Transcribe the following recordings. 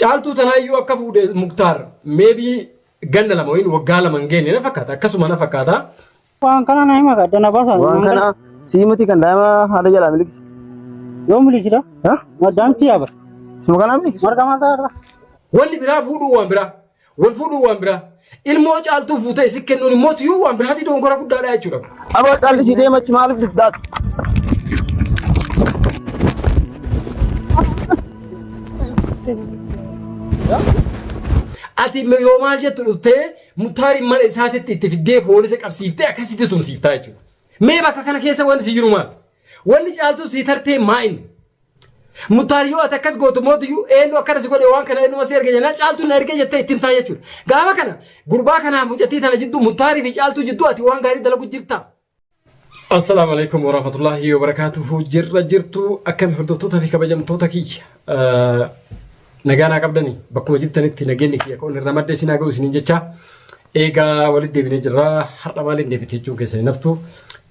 caaltuu tanaayyuu akka fuudhe Muktaar maybe ganna lama wayin waggaa lama hin geenne na fakkaata akkasuma na fakkaata. Waan kana na hima gadda na baasan. Waan kana siimati kan daa'ima haadha jalaa miliqsi. Yoo milisira? Madaamti yaaba. Suma kana miliqsi. Marga maal ta'a? Wanni biraa fuudhuu waan biraa. Wal fuudhuu waan biraa. Ilmoo caaltuu fuutee isi kennuun immoo tuyyuu waan biraati dongora guddaadha jechuudha. Aboo dhalli si deemachi maaliif dibdaatu? Ati yoo maal jettu dhuftee Muktaariin mana isaatitti itti fiddee foolisa qabsiiftee akkasitti tumsiiftaa jechuudha. Mee bakka kana keessa wanti si jiru maal? Wanni caaltuu si tartee maa'in? Muktaar yoo ati akkas gootu mootiyyuu eenyu akkana si godhe waan kana eenyuma si erga jennaan caaltuun na erga jettee itti himtaa jechuudha. Gaafa kana gurbaa kanaa mucattii tana jidduu Muktaarii fi caaltuu jidduu ati waan gaarii dalagu jirta. Assalamu alaikum warahmatullahi wabarakatuhu. Jirra jirtu akkam hordoftoota fi kabajamtoota kiyya. Nagaa qabdanii bakkuma jirtanitti nageenyi kiyya qoonni irraa madda isin haa ga'u isiniin jecha eegaa walitti deebinee jirra har'a maaliin deebitee jechuun keessanii naftu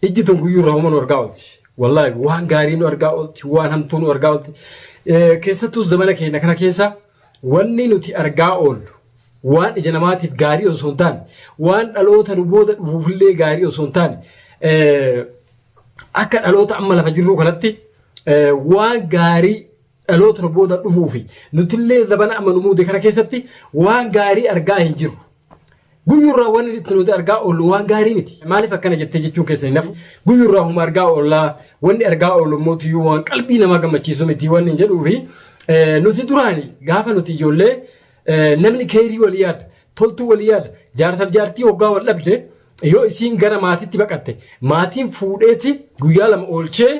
ijji tun guyyuu irraa hooma nu argaa oolti wallaahi waan gaarii nu argaa oolti waan hamtuu nu argaa oolti keessattuu zamana keenya kana keessa wanni nuti argaa oollu waan ija namaatiif gaarii osoo hin taane waan dhaloota nu booda dhufuufillee gaarii osoo hin taane akka dhaloota amma lafa jirru kanatti waan gaarii dhaloota nu booda dhufuufi nutillee zabana amma nu muude kana keessatti waan gaarii argaa hin jiru. Guyyurraa wanni itti nuti argaa oollu waan gaarii miti. Maaliif akkana jettee jechuun keessanii nafu guyyurraa huma argaa oollaa wanni argaa oollu mootiyyuu waan qalbii namaa gammachiisu miti wanni hin jedhuufi nuti duraani gaafa nuti ijoollee namni keerii walii yaada toltuu walii yaada jaarsaaf jaartii hoggaa wal dhabde yoo isiin gara maatiitti baqatte maatiin fuudheeti guyyaa lama oolchee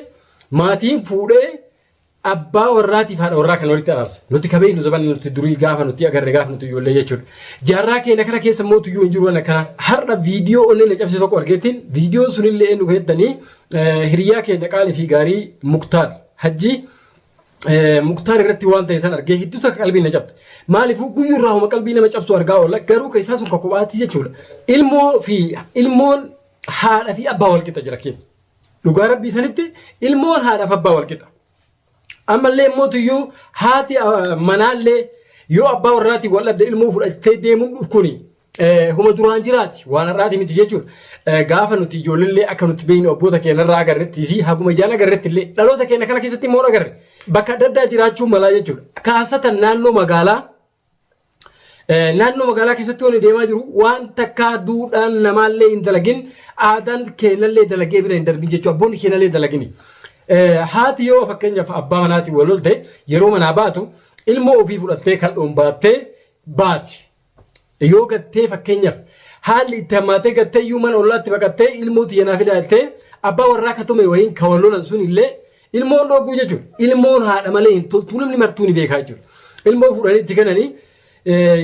maatiin fuudhee abbaa warraatiif haadha warraa kan walitti araarsa. Nuti kabeen zaban nuti durii gaafa nuti agarre gaafa nuti ijoollee jechuudha. Jaarraa keenya kana keessa mootiyyuu hin jiru waan akkana. Har'a viidiyoo onnee cabse tokko argeettiin viidiyoon sunillee nu heddanii hiriyaa keenya qaalii fi gaarii Muktaar Hajji Muktaar irratti waan ta'e san argee hedduu takka qalbii na cabte. Maaliifuu guyyurraa homa qalbii nama cabsu argaa oolla garuu keessaa sun kophaatti jechuudha. Ilmoon haadha fi abbaa wal qixa jira keenya. Dhugaa rabbii sanitti ilmoon haadha fi abbaa wal qixa. Ammallee mootiyyuu haati manaallee yoo abbaa warraati wal dhabde ilmoo fudhattee deemuun dhufkuni huma duraan jiraati waan har'aati miti jechuudha. Gaafa nuti ijoollee akka nuti beeknu abboota keenya irraa agarretti fi haguma ijaan agarretti illee dhaloota keenya kana keessatti immoo agarre bakka adda addaa jiraachuun malaa jechuudha. Kaasatan naannoo magaalaa keessatti waan deemaa jiru waan takkaa duudhaan namaallee hin dalagin aadaan keenyallee dalagee bira hin darbin jechuudha. Abboonni keenyallee dalagini. Haati yoo fakkeenyaaf abbaa manaatiin wal lolte yeroo manaa baatu ilmoo ofii fudhattee kal'oon baattee baati. Yoo gattee fakkeenyaaf haalli itti hammaatee gattee iyyuu mana ollaatti baqattee ilmoo xiyyanaa fidattee abbaa warraa katume wayiin kan wal lolan sun illee ilmoon dhogguu jechuudha. Ilmoon haadha malee hin toltu namni martuu ni beekaa jechuudha. Ilmoo fuudhanii itti kananii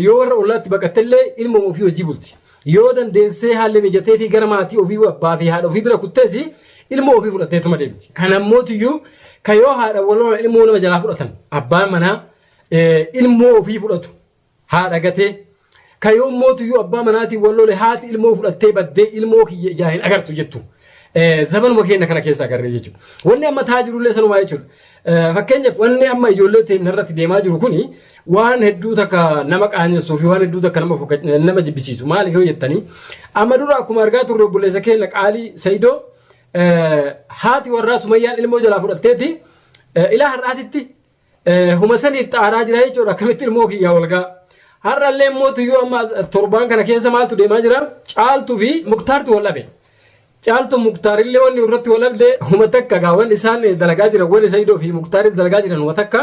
yoo warra ollaatti baqattellee ilmoo ofii hojii bulti. Yoo dandeessee haalli mijatee fi gara maatii ofii abbaa fi haadha ofii bira kutteesi ilmoo ofii fudhatteetuma deemti. Kana mootiyyuu kan yoo haadha waloon ilmoo nama jalaa fudhatan abbaan manaa ilmoo ofii fudhatu haadha gatee kan yoo mootiyyuu abbaa manaatiin waloole haati ilmoo fudhattee baddee ilmoo kiyya ijaa hin agartu jettu. Zamanuma keenya kana keessa agarree jechuudha. Wanni amma taa jirullee sanumaa jechuudha. Fakkeenyaaf wanni amma ijoollee ta'e irratti deemaa jiru kuni waan hedduu takka nama qaanessuu fi waan hedduu takka nama jibbisiisu maaliif yoo jettanii amma dura akkuma argaa turre obboleessa keenya qaalii Saidoo haati warraa Sumayyaan ilmoo jalaa fudhatteeti ilaa har'aatitti huma saniif xaaraa jira jechuudha. Akkamitti ilmoo kiyyaa walgaa har'allee mootiyyuu amma torbaan kana keessa maaltu deemaa jira caaltuu fi Muktaartu wal dhabe. Caaltuu Muktaarillee wanni irratti wal dhabde huma takka gaawwan isaan dalagaa jiran wanni Saidoo fi Muktaaris dalagaa jiran huma takka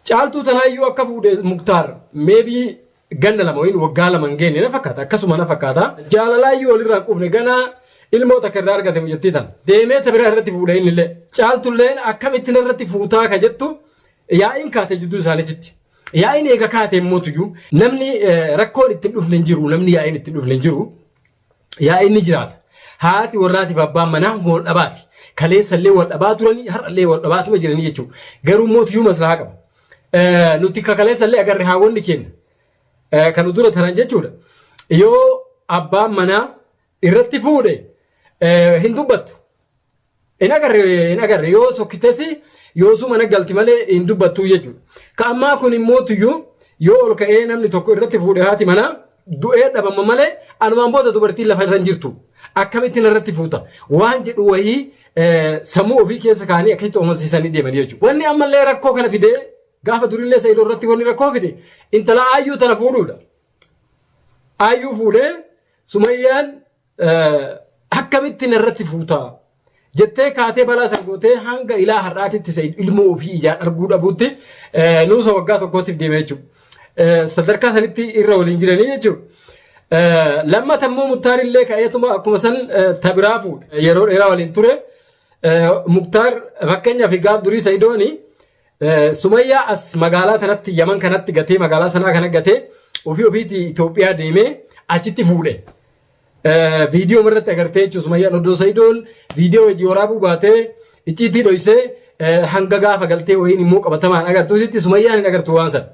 caaltuu tanaayyuu akka fuudhe Muktaar maybe ganna lama wayin waggaa lama hin geenne na fakkaata akkasuma na fakkaata. Jaalalaayyuu walirraa qufne ganaa ilmoo takka irraa argate jettii tan deemee tabira irratti fuudhe innillee caaltulleen akkamittiin irratti fuutaa ka jettu yaa'iin kaate jidduu isaaniititti. Yaa'iin eega kaate mootiyyuu namni rakkoon ittiin dhufne hin jiru namni yaa'iin ittiin dhufne hin jiru yaa'iin ni jiraata. Haati warraatiif abbaan manaa wal dhabaati. Kaleessallee wal dhabaa turanii har'allee wal dhabaatuma jiranii jechuudha. Garuu mootiyyuu maslahaa qaba. Nuti kaleessallee agarre haawwanni keenya kan dura taran jechuudha. Yoo abbaan manaa irratti fuudhe hin dubbattu. In agarre yoo sokkitesi yoo su mana galti malee hin dubbattu jechuudha. Ka ammaa kun mootiyyuu yoo ol ka'ee namni tokko irratti fuudhee haati manaa du'ee dhabama malee anumaan booda dubartiin lafa irra hin jirtu akkamittiin irratti fuuta waan jedhu wayii sammuu ofii keessa kaanii akkasitti uumamsiisanii deemanii jechuudha. Wanni ammallee rakkoo kana fidee gaafa durillee Saidoo irratti wanni rakkoo fide intala Aayyuu tana fuudhuudha. Aayyuu fuudhee Sumayyaan akkamittiin irratti fuuta jettee kaatee balaa san gootee hanga ilaa har'aatitti Said ilmoo ofii ijaan arguu dhabuutti nuusa waggaa tokkootiif deeme jechuudha. Sadarkaa sanitti irra waliin jiranii jechuudha. Lammata immoo Muktaar illee ka'eetuma akkuma san tabiraa fuudhe yeroo dheeraa waliin ture. Muktaar fakkeenyaaf gaaf durii Saidooni Sumayyaa as magaalaa tanatti Yaman kanatti gatee magaalaa sanaa kana gatee ofiitii Itoophiyaa deemee achitti fuudhe. Viidiyoo irratti agartee jechuudha Sumayyaan oddoo Saidoon viidiyoo hojii waraabuu baatee icciitii dhoysee hanga gaafa galtee wayiin immoo qabatamaan agartuusitti Sumayyaan hin agartu waan sana.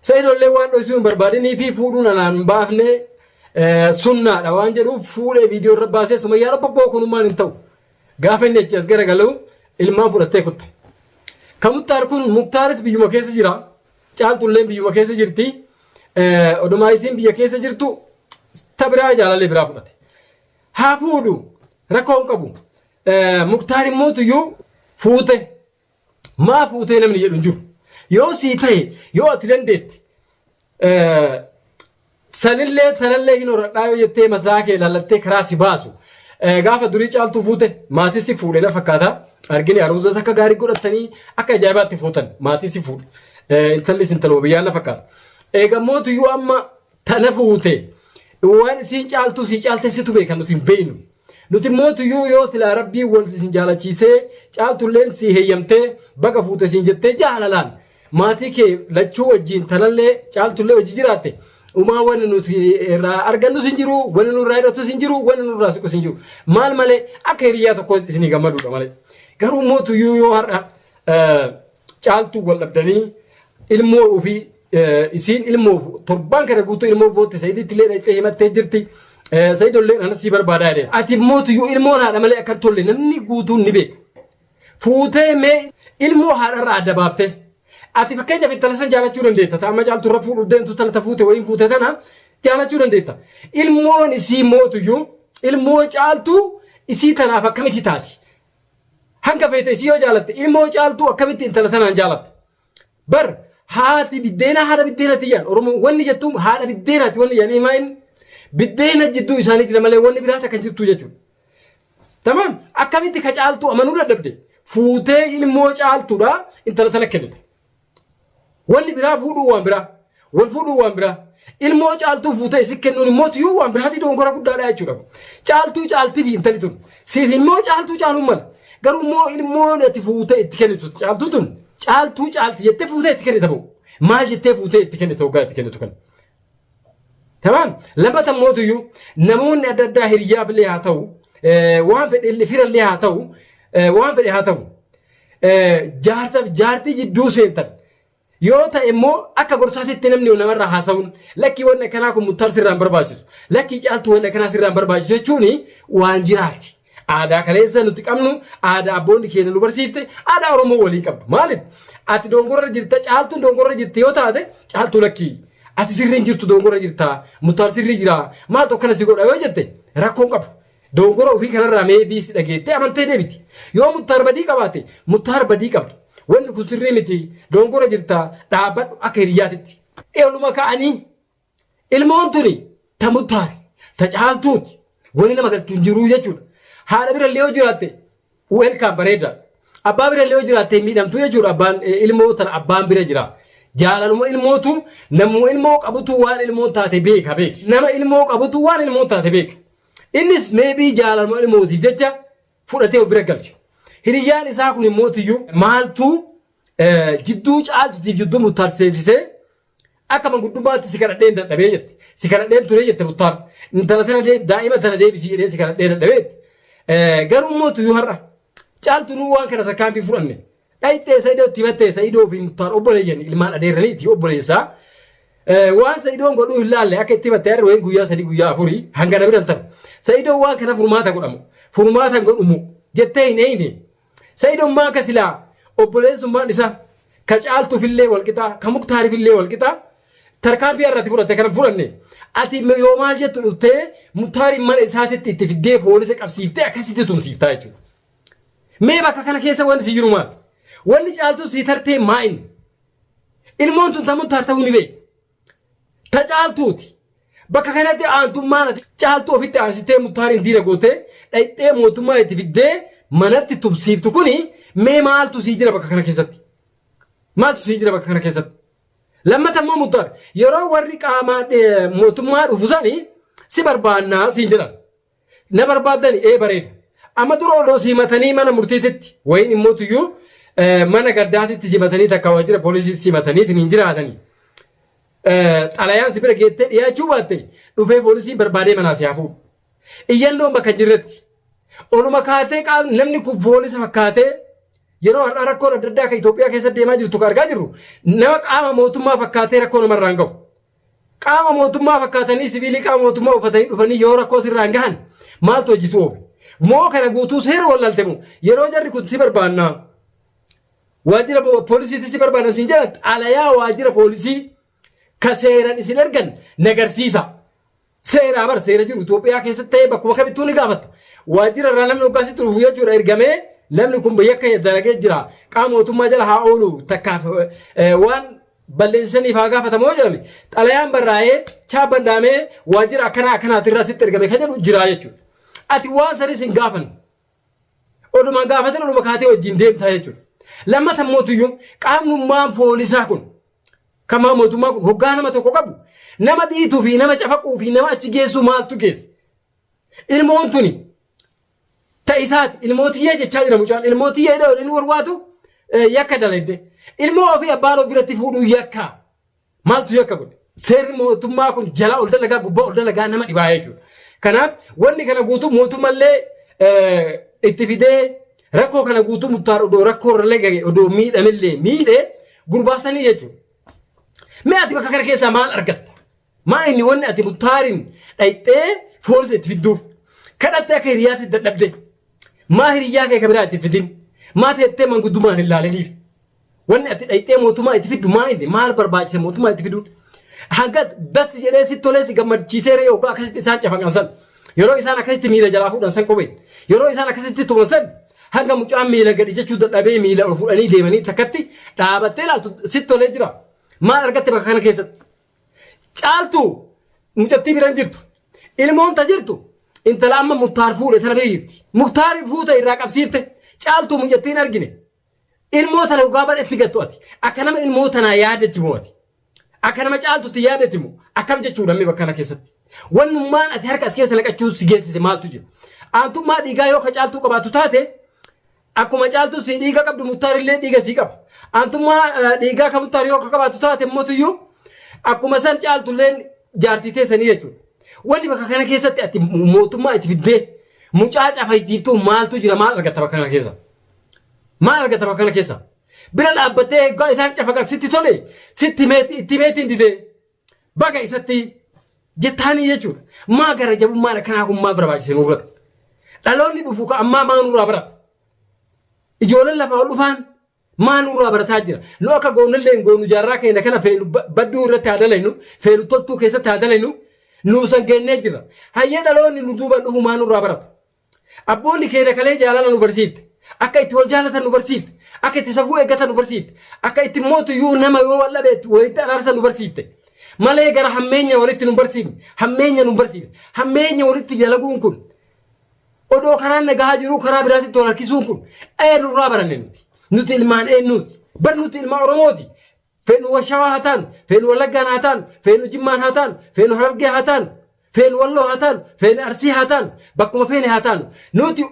Saidoollee waan dhoysuu hin barbaadinii fi fuudhuun anaan baafne sunnaadha waan jedhuuf fuudhee viidiyoo irra baasee Sumayyaan bobboo kunummaan hin ta'u. Gaafa inni achi as garagalu ilmaan fudhattee kutte. Kan Muktaar kun Muktaaris biyyuma keessa jira. Caaltulleen biyyuma keessa jirti. Odumaayisiin biyya keessa jirtu tabiraa jaalallee biraa fudhate. Haa fuudhu rakkoo hin qabu. Muktaar immoo tuyyuu fuute. Maa fuutee namni jedhu hin jiru. Yoo sii ta'e yoo ati dandeette sanillee tanallee hin horradhaa yoo jettee maslaa kee lallattee karaa si baasu. Gaafa durii caaltuu fuute maatii fuudhee na fakkaata. Argini aruuzota akka gaarii godhatanii akka ajaa'ibaatti fuutan maatii fuudhe. Intallis intaluma biyyaa na fakkaata. Eegammoo tuyyuu amma tana fuute waan isiin caaltuu sii caaltessitu beekan nuti hin beeknu. Nuti immoo tuyyuu yoo silaa rabbii wal isin jaalachiisee caaltulleen sii heeyyamtee baga fuute siin jettee jaalalaan maatii kee lachuu wajjin tanallee caaltullee hojii jiraatte. Umaa wanni nuti irraa argannu sin jiru, wanni nurraa hidhatu sin jiru, wanni nurraa siqu sin jiru. Maal malee akka hiriyaa tokkotti isinii gammaduudha malee. Garuu mootuyyuu yoo har'a caaltuu wal dhabdanii ilmoo ofii isiin ilmoo torbaan kana guutuu ilmoo bootte Saiditti illee dhaqxee himattee jirti. Saidollee anas si barbaadaa jedhee. Ati mootuyyuu ilmoon haadha malee akka tolle namni guutuun ni beeka. Fuutee mee ilmoo haadharraa adda baaftee. Ati fakkeenyaaf intala san jaalachuu dandeetta. Amma caaltuu irra fuudhuu deemtu tana fuute wayiin fuute tana jaalachuu dandeetta. Ilmoon isii mootuyyuu ilmoo caaltuu isii tanaaf akkamitti taati? Hanga feete isii yoo jaalatte ilmoo caaltuu akkamitti intala tanaan jaalatte? Bar haati biddeena haadha biddeenati yaan Oromoo wanni jettuun haadha biddeenati wanni yaan himaa biddeena jidduu isaanii jira malee wanni biraata kan jirtu jechuudha. Tamam akkamitti ka caaltuu amanuu dadhabde fuutee ilmoo caaltuudha intala tana kennite. Wanni biraa fuudhuu waan biraa wal fuudhuu waan biraa ilmoo caaltuu fuutee isi kennuun immoo tuyyuu waan biraati dongora guddaadha jechuudha. Caaltuu caaltii fi intali tun siif immoo caaltuu caaluun mala garuu immoo ilmoo ati fuutee itti kennitu caaltuu tun caaltuu caalti jettee fuutee itti kennita bahu maal jettee fuutee itti kennita waggaa itti kennitu kana. Tamam lammata immoo tuyyuu namoonni adda addaa hiriyaaf illee haa ta'u waan fedhe firallee haa ta'u waan fedhe haa ta'u jaartii jidduu seentan. Yoo ta'e immoo akka gorsaatitti namni namarraa haasa'uun lakkii wanna kanaa kun Muktaar sirraan barbaachisu lakkii caaltuu wanna kanaa sirraan barbaachisu jechuun waan jiraati. Aadaa kaleessa nuti qabnu aadaa abboonni keenya nu barsiifte aadaa Oromoo waliin qabdu. Maaliif ati dongorra jirta caaltuun dongorra jirti yoo taate caaltuu lakkii ati sirriin jirtu dongorra jirta Muktaar sirrii jira maal tokko kana si godha yoo jette rakkoon qabu. Dongora ofii kanarraa mee biisi dhageettee amantee deebiti. Yoo Muktaar badii qabaate Muktaar badii qabda. Wanni kun sirrii miti dongora jirta dhaabbadhu akka hiriyaatitti. Eeluma ka'anii ilmoon tuni ta Muktaar ta caaltuuti wanni nama galchuun jiruu jechuudha. Haadha bira illee yoo jiraatte welkaam bareeda. Abbaa bira illee yoo jiraatte miidhamtuu jechuudha abbaan ilmoo tana abbaan bira jira. Jaalaluma ilmootu namuu ilmoo qabutu waan ilmoon taate beeka beeki. Nama ilmoo qabutu waan ilmoon taate beeka. Innis meebii jaalaluma ilmootiif jecha fudhatee of bira galcha. Hiriyaan isaa kun immoo tiyyuu maaltu jidduu caaltuutiif jidduu Muktaar seensisee akka manguddummaatti si kadhadheen dadhabee jette. Si kadhadheen turee jette Muktaar. Intala tana daa'ima tana deebisii jedhee si kadhadhee dadhabee jette. Garuu immoo tiyyuu har'a caaltu nuu waan kana tarkaanfii fudhanne. Dhayitee Saidoo itti himattee Saidoo fi Muktaar obboleeyyan ilmaan adeerraniiti obboleessaa. Waan Saidoon godhuu hin laalle akka itti himattee har'a wayiin guyyaa 3 guyyaa 4 hanga na biran tan. Saidoo waan kana furmaata godhamu. Furmaata godhumu jettee hin eeyne. Saidoon maaka silaa obboleessummaan isaa ka caaltuufillee walqixaa ka Muktaariifillee walqixaa tarkaan fi irratti fudhatte kana fudhanne ati yoo maal jettu dhuftee mutaari mana isaatitti itti fiddee poolisa qabsiiftee akkasitti tumsiiftaa jechuudha. Mee bakka kana keessa wanti si jiru maal? Wanni caaltuu si tartee maa'in? Ilmoon tun tamuun tarta'uu ni beeku. Ta caaltuuti. Bakka kanatti aantummaan ati caaltuu ofitti aansitee mutaariin diina gootee dhayxee mootummaa itti fiddee manatti tumsiiftu kuni mee maaltu sii jira bakka kana keessatti? Maaltu sii jira bakka kana keessatti? Lammata immoo mutaar yeroo warri qaamaa mootummaa dhufu sanii si barbaannaa siin jedhan. Na barbaaddani bareeda. Amma dura odoo simatanii mana murtiititti wayin immoo tuyyuu mana gaddaatitti simatanii takka waajjira poolisiitti simataniitiin hin jiraatanii. Xalayaan si bira geettee dhiyaachuu baatte dhufee poolisiin barbaadee manaa si hafuudha. Iyyannoon bakka jirretti oluma kaatee namni kun poolisa fakkaatee yeroo har'a rakkoon adda addaa kan Itoophiyaa keessatti deemaa jirtu kan argaa jirru nama qaama mootummaa fakkaatee rakkoo namarraan gahu. Qaama mootummaa fakkaatanii sibiilii qaama mootummaa uffatanii dhufanii yoo rakkoo sirraan gahan maaltu hojjisu oofu? Moo kana guutuu seera wallaalte moo yeroo jarri kun si barbaannaa waajjira poolisiitti si barbaadan siin jedhan xalayaa waajjira poolisii ka seeraan isin ergan nagarsiisa. Seeraa bar seera jiru Itoophiyaa keessatti ta'ee bakkuma kamittuu ni gaafata. Waajjira irraa namni hoggaasitti dhufu jechuudha ergamee namni kun biyya akka dalagee jira qaama mootummaa jala haa oolu takkaaf waan balleessaniif haa gaafatamoo jedhame xalayaan barraa'ee chaabbandaamee waajjira akkanaatirraa sitti ergame kan jedhu jira jechuudha. Ati waan sanis hin gaafan oduma gaafatan oduma kaatee wajjin deemtaa jechuudha. Lammata mootuyyuu qaamnummaan poolisaa kun kamaa mootummaa kun hoggaa nama tokko qabu nama dhiituu fi nama cafaquu fi nama achi geessu maaltu geessa? Ilmoon tuni ta'isaati ilmootiyyee jechaa jira mucaan ilmootiyyee dha inni warwaatu yakka dalagde ilmoo ofii abbaan of biratti fuudhuu yakka maaltu yakka godhe? Seerri mootummaa kun jala ol dalagaa gubbaa ol dalagaa nama dhibaa jechuudha. Kanaaf wanni kana guutuu mootummallee itti fidee rakkoo kana guutuu murtaa'e odoo rakkoo irra gage odoo miidhamillee miidhee gurbaasanii jechuudha. Mee ati bakka kana keessaa maal argatta? Maa inni wanni ati murtaa'in dhayxee foolisa itti fidduuf kadhattee akka hiriyaatti dadhabde maa hiriyaa kee kabiraa itti fidin maa teettee manguddumaan hin laalaniif wanni ati dhayxee mootummaa itti fiddu maa inni maal barbaachise mootummaa itti fidduun? Hanga dasti jedhee si tolee si gammachiisee re'ee yookaan akkasitti isaan cafaqan san yeroo isaan akkasitti miila jalaa fuudhan san kophee yeroo isaan akkasitti tuman san hanga mucaan miila gadi jechuu dadhabee miila ol fuudhanii deemanii takkatti dhaabattee ilaaltu si tolee jira. Maal argatte bakka kana keessatti? Caaltuu mucattii biraan jirtu ilmoon ta jirtu intala amma muktaar fuudhe tana bira jirti. Muktaari fuuta irraa qabsiifte caaltuu mucattiin argine ilmoo tana dhugaa badhetti gattu ati akka nama ilmoo tanaa yaadachi moo ati? Akka nama caaltutti yaadati moo akkam jechuudha mee bakka kana keessatti? Wannummaan ati harka as keessa naqachuu si geessise maaltu jira? Aantummaa dhiigaa yoo ka caaltuu qabaatu taate akkuma caaltuu si dhiiga qabdu muktaarillee dhiiga si qaba. Aantummaa dhiigaa ka muktaar yoo ka qabaatu taate mootuyyuu akkuma san caaltulleen jaartii teessanii jechuudha. Wanni bakka kana keessatti ati mootummaa itti fiddee mucaa cafaytiiftuu maaltu jira? Maal argatta bakka kana keessa? Maal argatta bakka kana keessa? Bira dhaabbattee egaa isaan cafaqan sitti tole sitti itti meetiin didee baga isatti jettaanii jechuudha. Maa gara jabummaan akkanaa kun maa barbaachise nurratti? Dhaloonni dhufu ka ammaa maa nurraa barata? Ijoolleen lafa ol dhufaan maa nurraa barataa jira? Nu akka goonullee goonu jaarraa keenya kana feenu badduu irratti haa dalaynu feenu toltuu keessatti haa dalaynu nuusan geennee jira. Hayyee dhaloonni nu duuban dhufu maa nurraa barata? Abboonni keenya kalee jaalala nu barsiifte akka itti wal jaalatan nu barsiifte akka itti safuu eeggatan nu barsiifte akka itti mootuyyuu nama yoo wallabeetti walitti araarsan nu barsiifte malee gara hammeenya walitti nu barsiifne hammeenya walitti dalaguun kun odoo karaan nagaa jiru karaa biraatti tola harkisuun kun nurraa baranne nuti ilmaan eenyuuti bar nuti ilmaan Oromooti feenu Washawaa haa taanu feenu Wallaggaan haa taanu feenu Jimmaan haa taanu feenu Harargee haa taanu feenu Walloo haa taanu feenu Arsii haa taanu bakkuma feene haa taanu nuti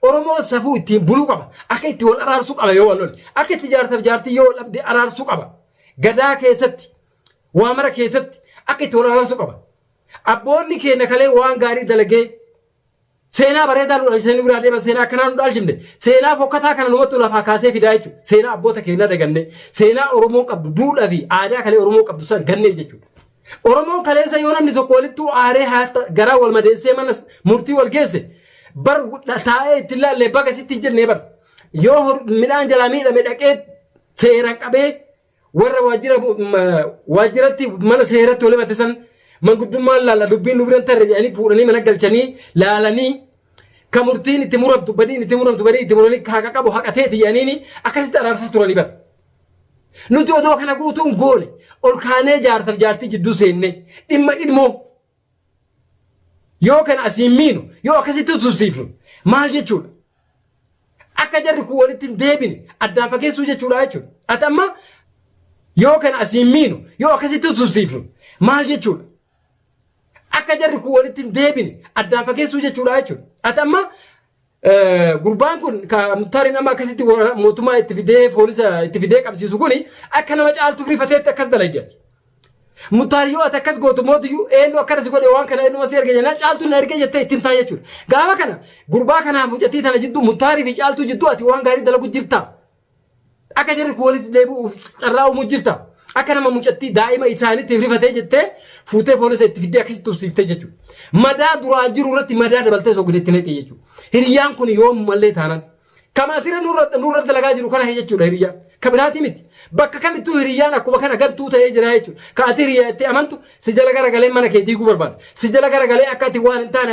Oromoo safuu ittiin buluu qaba. Akka itti wal araarsuu qaba yoo wal lole. Akka itti jaartii yoo dhabde araarsuu qaba. Gadaa keessatti, waamara keessatti akka itti wal araarsuu qaba. Abboonni keenya kalee waan gaarii dalagee seenaa bareedaa nu dhaalchisanii biraa deeman seenaa akkanaa nu dhaalchifne. Seenaa fokkataa kana numatti lafaa kaasee fidaa jechuudha. Seenaa abboota keenyaa daganne. Seenaa Oromoo qabdu duudhaa fi aadaa kalee Oromoo qabdu san gannee jechuudha. Oromoon kaleessa yoo namni tokko walitti aaree garaa wal madeessee mana murtii wal geesse. Bar taa'ee itti ilaalle baga sitti jennee bar yoo midhaan jalaa miidhame dhaqee seeraan qabee warra waajjiratti mana seeratti wal himate san manguddummaan laala dubbiin nu biran tarre jedhanii fuudhanii mana galchanii laalanii ka murtiin itti muramtu badii itti muranii haqa qabu haqateeti jedhanii akkasitti araarsaa turanii bara. Nuti odoo kana guutuun goone ol kaanee jaartaaf jaartii jidduu seenne dhimma ilmoo yoo kana asiin miinu yoo akkasitti tursiifnu maal jechuudha? Akka jarri kun walitti hin deebine addaan fageessuu jechuudha jechuudha. Ati amma yoo kana asiin miinu yoo akkasitti tursiifnu maal jechuudha? Akka jarri kun walitti hin deebine addaan fageessuu jechuudha jechuudha. Ati amma gurbaan kun ka Muttaariin amma akkasitti mootummaa itti fidee poolisa itti fidee qabsiisu kuni akka nama caaltuuf rifateetti akkas dalagdeeti. Muttaari yoo ati akkas gootu mootiyyuu eenyu akkanas godhe waan kana eenyu masii erge jennaan caaltuun na erge jettee ittiin taa jechuudha. Gaafa kana gurbaa kanaa mucattii tana jidduu Muttaarii fi caaltuu jidduu ati waan gaarii dalagu jirta. Akka jarri kun walitti deebi'u carraa uumuu jirta. Akka nama mucattii daa'ima isaaniitti rifatee jettee fuutee poolisa itti fiddee akkasitti tursiiftee jechuudha. Madaa duraan jiru irratti madaa dabaltee soogdeetti neexee jechuudha. Hiriyyaan kun yoo mallee taanaan kama asirra nurra dalagaa jiru kana jechuudha hiriyyaan. Ka biraati miti. Bakka kamittuu hiriyyaan akkuma kana gartuu ta'ee jira jechuudha. Ka ati hiriyyaa itti amantu si jala garagalee mana kee diiguu barbaada. Si jala garagalee akka ati waan hin taane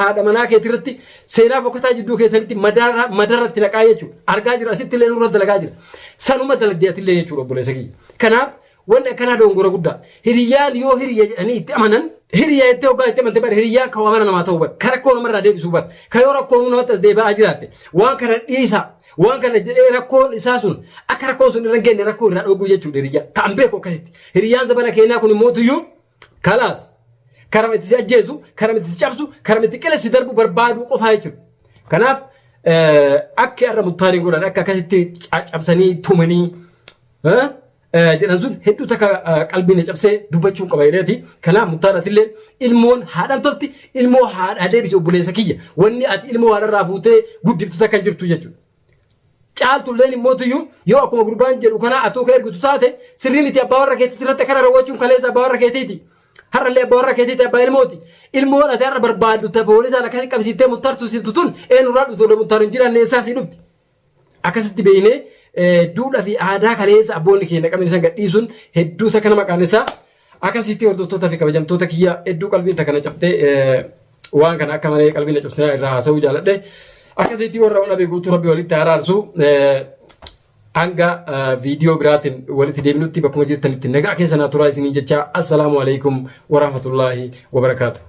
haadha manaa keetii irratti seenaa fokkataa jidduu keessanitti madarratti naqaa jechuudha. Argaa jira asitti illee nurra dalagaa jira. Sanuma dalagdee ati illee jechuudha obboleessa kiyya. Kanaaf wanni akkanaa dongora guddaa. Hiriyyaan yoo hiriyya jedhanii itti amanan hiriyyaa itti hoggaa itti amante bara hiriyyaan kan waamana namaa ta'uu bara. Kan rakkoo namarraa deebisuu bara. Kan yoo rakkoon namatti as deebi'aa jiraatte waan kana dhiisaa. Waan kana jedhee rakkoon isaa sun akka rakkoon sun irra geenye rakkoo irraa dhoguu jechuudha hiriyyaa. Kan beeku akkasitti. Hiriyyaan zabana keenyaa kun immoo tuyyuu kalaas. Karam itti si ajjeesu, karam itti si cabsu, karam itti qilessi darbu barbaaduu qofaa jechuudha. Kanaaf akka irra Muttaariin godhan akka akkasitti cabsanii tumanii jedhan sun hedduu takka qalbiin cabsee dubbachuun qaba jedheeti. Kanaaf Muttaaratillee ilmoon haadhaan tolti ilmoo haadhaa deebisi obboleessa kiyya. Wanni ati ilmoo haadharraa fuutee guddiftu takka hin jirtu jechuudha. Caaltulleen immoo tuyyuu yoo akkuma gurbaan jedhu kana atuu ka ergitu taate sirrii miti abbaa warra keetiitti irratti kana raawwachuun kaleessa abbaa warra keetiiti. Har'allee abbaa warra keetiiti abbaa ilmooti. Ilmoon ati har'a barbaaddu ta'e poolisaan akkasii qabsiiftee Muttaartu siiftu tun eenyurraa dhuftu Muttaaru hin jiraanne eessaa sii dhufti. Akkasitti beeknee duudhaa fi aadaa kaleessa abboonni keenya qabni isaan gadhiisuun hedduu takka nama qaanessa. Akkasitti hordoftootaa fi kabajamtoota kiyya hedduu qalbiin takka na cabtee waan kana akka malee qalbiin na cabsinaa irraa haasa'uu jaaladhe. Akkasitti warra wal beekuutu rabbi walitti araarsu hanga viidiyoo biraatiin walitti deebinutti bakkuma jirtanitti nagaa keessa naa turaa isinii jecha assalaamu alaikum warahmatullaahi wabarakaatuh.